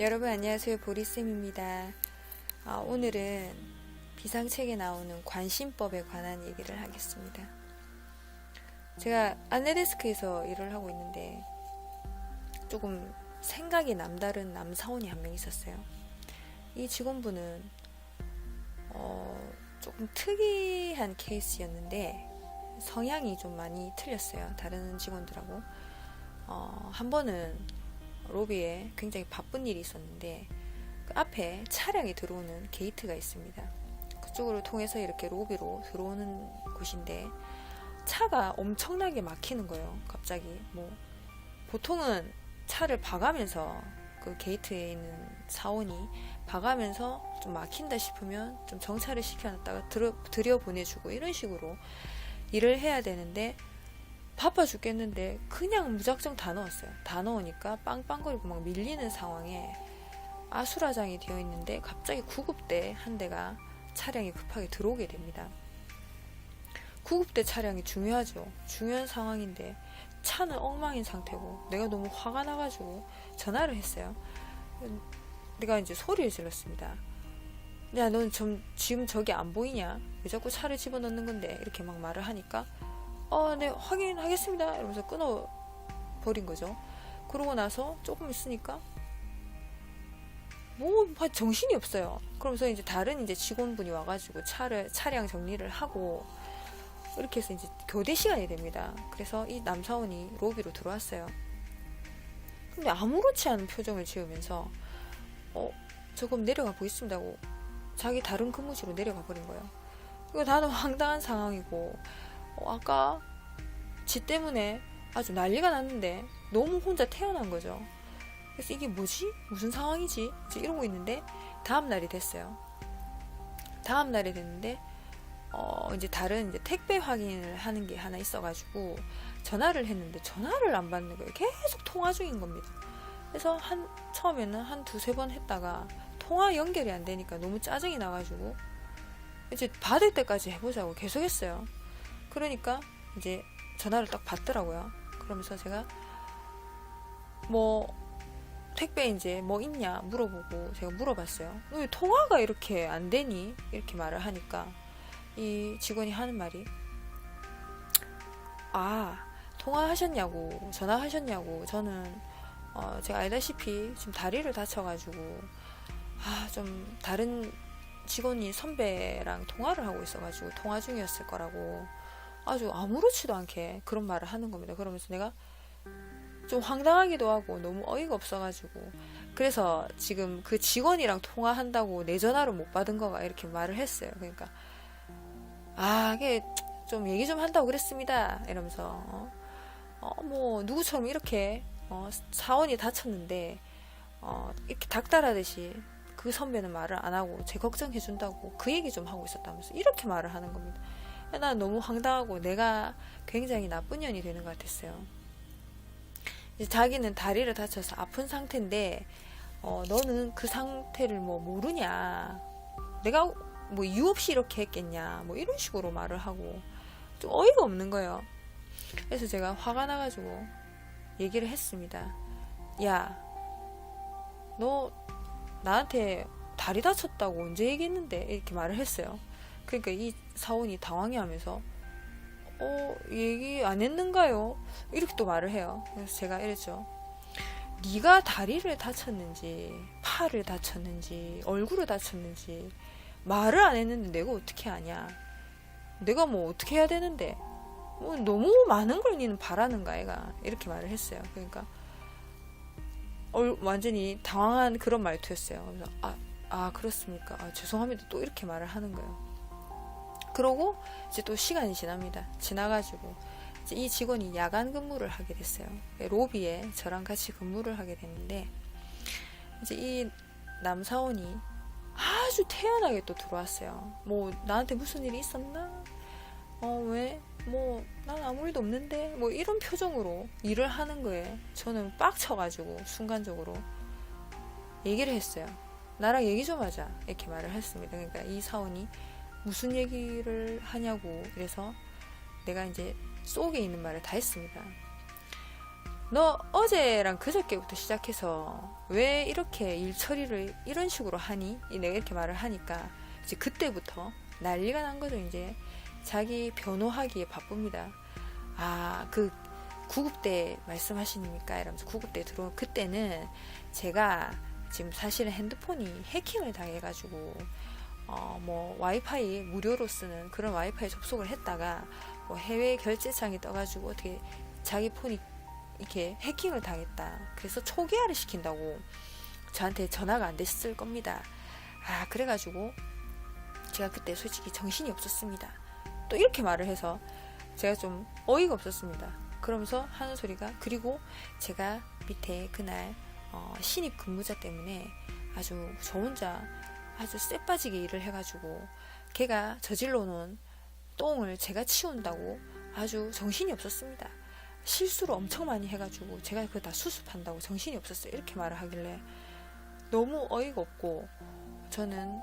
여러분 안녕하세요. 보리쌤입니다. 오늘은 비상책에 나오는 관심법에 관한 얘기를 하겠습니다. 제가 안내데스크에서 일을 하고 있는데 조금 생각이 남다른 남사원이 한 명 있었어요. 이 직원분은 조금 특이한 케이스였는데 성향이 좀 많이 틀렸어요. 다른 직원들하고. 한 번은 로비에 굉장히 바쁜 일이 있었는데 그 앞에 차량이 들어오는 게이트가 있습니다. 그쪽으로 통해서 이렇게 로비로 들어오는 곳인데 차가 엄청나게 막히는 거예요. 갑자기 보통은 차를 봐가면서 그 게이트에 있는 사원이 봐가면서 좀 막힌다 싶으면 좀 정차를 시켜놨다가 들여보내주고 이런 식으로 일을 해야 되는데 바빠 죽겠는데 그냥 무작정 다 넣었어요. 다 넣으니까 빵빵거리고 막 밀리는 상황에 아수라장이 되어 있는데 갑자기 구급대 한 대가 차량이 급하게 들어오게 됩니다. 구급대 차량이 중요하죠. 중요한 상황인데 차는 엉망인 상태고 내가 너무 화가 나가지고 전화를 했어요. 내가 이제 소리를 질렀습니다. 야, 넌 지금 저기 안 보이냐? 왜 자꾸 차를 집어넣는 건데? 이렇게 막 말을 하니까 네, 확인하겠습니다. 이러면서 끊어버린 거죠. 그러고 나서 조금 있으니까, 정신이 없어요. 그러면서 이제 다른 직원분이 와가지고 차량 정리를 하고, 이렇게 해서 이제 교대 시간이 됩니다. 그래서 이 남사원이 로비로 들어왔어요. 근데 아무렇지 않은 표정을 지으면서, 조금 내려가 보겠습니다 하고, 자기 다른 근무지로 내려가 버린 거예요. 이거 나는 황당한 상황이고, 아까 지 때문에 아주 난리가 났는데 너무 혼자 태어난 거죠. 그래서 이게 뭐지? 무슨 상황이지? 이러고 있는데 다음 날이 됐어요. 다음 날이 됐는데 이제 다른 택배 확인을 하는 게 하나 있어가지고 전화를 했는데 전화를 안 받는 거예요. 계속 통화 중인 겁니다. 그래서 처음에는 한 두세 번 했다가 통화 연결이 안 되니까 너무 짜증이 나가지고 이제 받을 때까지 해보자고 계속 했어요. 그러니까 이제 전화를 딱 받더라고요. 그러면서 제가 택배 이제 뭐 있냐 물어보고 제가 물어봤어요. 왜 통화가 이렇게 안 되니? 이렇게 말을 하니까 이 직원이 하는 말이 통화하셨냐고 전화하셨냐고 저는 제가 알다시피 지금 다리를 다쳐가지고 좀 다른 직원이 선배랑 통화를 하고 있어가지고 통화 중이었을 거라고 아주 아무렇지도 않게 그런 말을 하는 겁니다. 그러면서 내가 좀 황당하기도 하고 너무 어이가 없어가지고 그래서 지금 그 직원이랑 통화한다고 내 전화를 못 받은 거가 이렇게 말을 했어요. 그러니까 이게 좀 얘기 좀 한다고 그랬습니다. 이러면서 누구처럼 이렇게 사원이 다쳤는데 이렇게 닥달하듯이 그 선배는 말을 안 하고 제 걱정해준다고 그 얘기 좀 하고 있었다면서 이렇게 말을 하는 겁니다. 난 너무 황당하고 내가 굉장히 나쁜 년이 되는 것 같았어요. 이제 자기는 다리를 다쳐서 아픈 상태인데 너는 그 상태를 모르냐, 내가 이유 없이 이렇게 했겠냐, 이런 식으로 말을 하고 좀 어이가 없는 거예요. 그래서 제가 화가 나가지고 얘기를 했습니다. 야, 너 나한테 다리 다쳤다고 언제 얘기했는데? 이렇게 말을 했어요. 그러니까 이 사원이 당황해하면서 얘기 안 했는가요? 이렇게 또 말을 해요. 그래서 제가 이랬죠. 네가 다리를 다쳤는지 팔을 다쳤는지 얼굴을 다쳤는지 말을 안 했는데 내가 어떻게 아냐? 내가 어떻게 해야 되는데? 너무 많은 걸 니는 바라는가 애가? 이렇게 말을 했어요. 그러니까 완전히 당황한 그런 말투였어요. 그래서 그렇습니까? 죄송합니다. 또 이렇게 말을 하는 거예요. 그러고 이제 또 시간이 지납니다. 지나가지고 이제 이 직원이 야간 근무를 하게 됐어요. 로비에 저랑 같이 근무를 하게 됐는데 이제 이 남사원이 아주 태연하게 또 들어왔어요. 나한테 무슨 일이 있었나? 왜? 난 아무 일도 없는데? 이런 표정으로 일을 하는 거에 저는 빡쳐가지고 순간적으로 얘기를 했어요. 나랑 얘기 좀 하자. 이렇게 말을 했습니다. 그러니까 이 사원이 무슨 얘기를 하냐고. 그래서 내가 이제 속에 있는 말을 다 했습니다. 너 어제랑 그저께부터 시작해서 왜 이렇게 일 처리를 이런 식으로 하니? 내가 이렇게 말을 하니까 이제 그때부터 난리가 난 거죠. 이제 자기 변호하기에 바쁩니다. 그 구급대 말씀하시니까 이러면서 구급대 들어온 그때는 제가 지금 사실은 핸드폰이 해킹을 당해가지고 뭐 와이파이 무료로 쓰는 그런 와이파이 접속을 했다가 뭐 해외 결제창이 떠가지고 어떻게 자기 폰이 이렇게 해킹을 당했다. 그래서 초기화를 시킨다고 저한테 전화가 안 됐을 겁니다. 그래가지고 제가 그때 솔직히 정신이 없었습니다. 또 이렇게 말을 해서 제가 좀 어이가 없었습니다. 그러면서 하는 소리가, 그리고 제가 밑에 그날 신입 근무자 때문에 아주 저 혼자 아주 쎄빠지게 일을 해가지고 걔가 저질러 놓은 똥을 제가 치운다고 아주 정신이 없었습니다. 실수를 엄청 많이 해가지고 제가 그거 다 수습한다고 정신이 없었어요. 이렇게 말을 하길래 너무 어이가 없고, 저는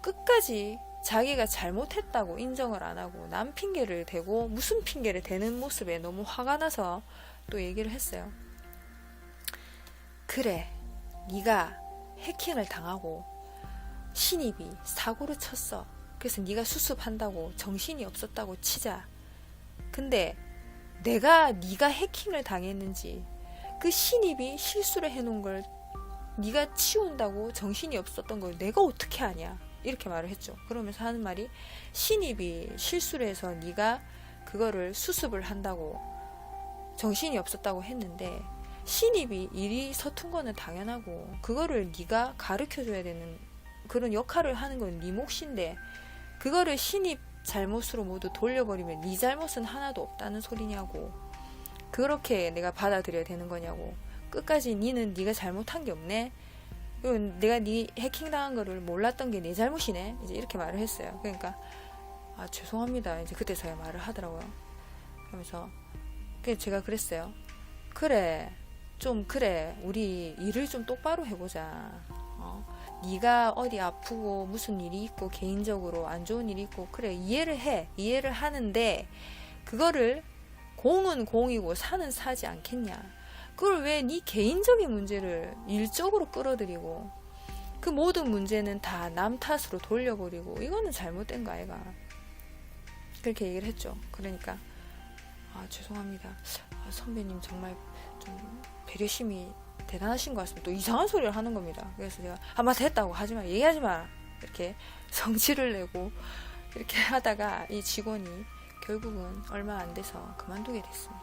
끝까지 자기가 잘못했다고 인정을 안 하고 남 핑계를 대고 무슨 핑계를 대는 모습에 너무 화가 나서 또 얘기를 했어요. 그래, 네가 해킹을 당하고 신입이 사고를 쳤어. 그래서 네가 수습한다고 정신이 없었다고 치자. 근데 네가 해킹을 당했는지 그 신입이 실수를 해놓은 걸 네가 치운다고 정신이 없었던 걸 내가 어떻게 아냐, 이렇게 말을 했죠. 그러면서 하는 말이, 신입이 실수를 해서 네가 그거를 수습을 한다고 정신이 없었다고 했는데 신입이 일이 서툰 거는 당연하고 그거를 네가 가르쳐줘야 되는 그런 역할을 하는 건 네 몫인데 그거를 신입 잘못으로 모두 돌려버리면 네 잘못은 하나도 없다는 소리냐고. 그렇게 내가 받아들여야 되는 거냐고. 끝까지 니는 네가 잘못한 게 없네. 내가 네 해킹 당한 거를 몰랐던 게 내 잘못이네. 이제 이렇게 말을 했어요. 그러니까 죄송합니다. 이제 그때서야 말을 하더라고요. 그러면서 제가 그랬어요. 그래, 우리 일을 좀 똑바로 해보자. 네가 어디 아프고 무슨 일이 있고 개인적으로 안 좋은 일이 있고 그래, 이해를 하는데 그거를 공은 공이고 사는 사지 않겠냐. 그걸 왜 네 개인적인 문제를 일적으로 끌어들이고 그 모든 문제는 다 남 탓으로 돌려버리고 이거는 잘못된 거 아이가. 그렇게 얘기를 했죠. 그러니까 죄송합니다. 선배님 정말 좀 배려심이 대단하신 것 같습니다. 또 이상한 소리를 하는 겁니다. 그래서 제가 맞다, 했다고 하지마, 얘기하지마, 이렇게 성질을 내고 이렇게 하다가 이 직원이 결국은 얼마 안 돼서 그만두게 됐습니다.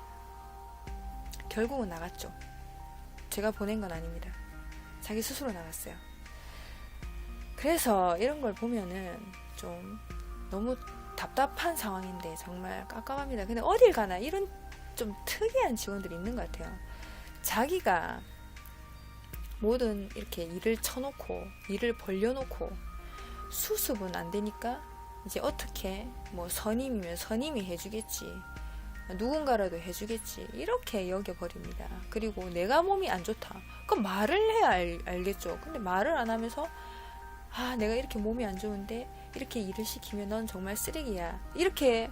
결국은 나갔죠. 제가 보낸 건 아닙니다. 자기 스스로 나갔어요. 그래서 이런 걸 보면은 좀 너무 답답한 상황인데 정말 깝깝합니다. 근데 어딜 가나 이런 좀 특이한 직원들이 있는 것 같아요. 자기가 모든 이렇게 일을 쳐놓고 일을 벌려놓고 수습은 안 되니까 이제 어떻게 뭐 선임이면 선임이 해주겠지, 누군가라도 해주겠지, 이렇게 여겨버립니다. 그리고 내가 몸이 안 좋다, 그럼 말을 해야 알겠죠. 근데 말을 안 하면서 내가 이렇게 몸이 안 좋은데 이렇게 일을 시키면 넌 정말 쓰레기야, 이렇게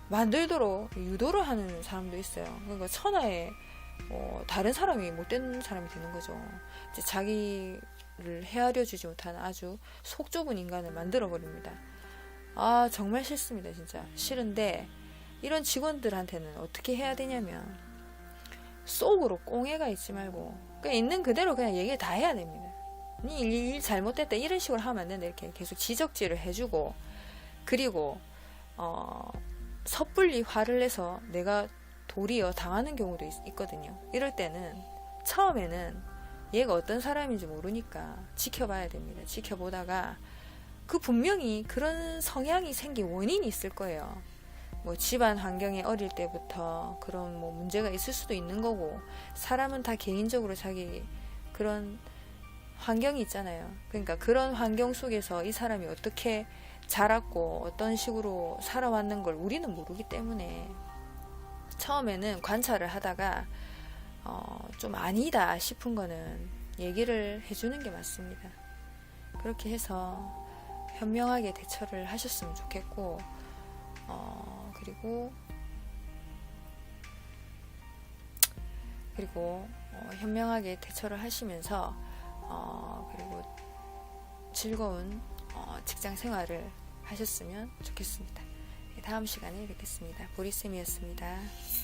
만들도록 유도를 하는 사람도 있어요. 그러니까 천하에 다른 사람이 못된 사람이 되는 거죠. 이제 자기를 헤아려 주지 못하는 아주 속 좁은 인간을 만들어 버립니다. 정말 싫습니다. 진짜 싫은데 이런 직원들한테는 어떻게 해야 되냐면 속으로 꽁해가 있지 말고 그냥 있는 그대로 그냥 얘기를 다 해야 됩니다. 니 일 잘못됐다 이런 식으로 하면 안 된다, 이렇게 계속 지적질을 해주고, 그리고 섣불리 화를 내서 내가 도리어 당하는 경우도 있거든요. 이럴 때는 처음에는 얘가 어떤 사람인지 모르니까 지켜봐야 됩니다. 지켜보다가 그 분명히 그런 성향이 생긴 원인이 있을 거예요. 뭐 집안 환경에 어릴 때부터 그런 뭐 문제가 있을 수도 있는 거고, 사람은 다 개인적으로 자기 그런 환경이 있잖아요. 그러니까 그런 환경 속에서 이 사람이 어떻게 자랐고 어떤 식으로 살아왔는 걸 우리는 모르기 때문에 처음에는 관찰을 하다가 좀 아니다 싶은 거는 얘기를 해주는 게 맞습니다. 그렇게 해서 현명하게 대처를 하셨으면 좋겠고, 그리고 그리고 현명하게 대처를 하시면서 그리고 즐거운 직장 생활을 하셨으면 좋겠습니다. 다음 시간에 뵙겠습니다. 보리쌤이었습니다.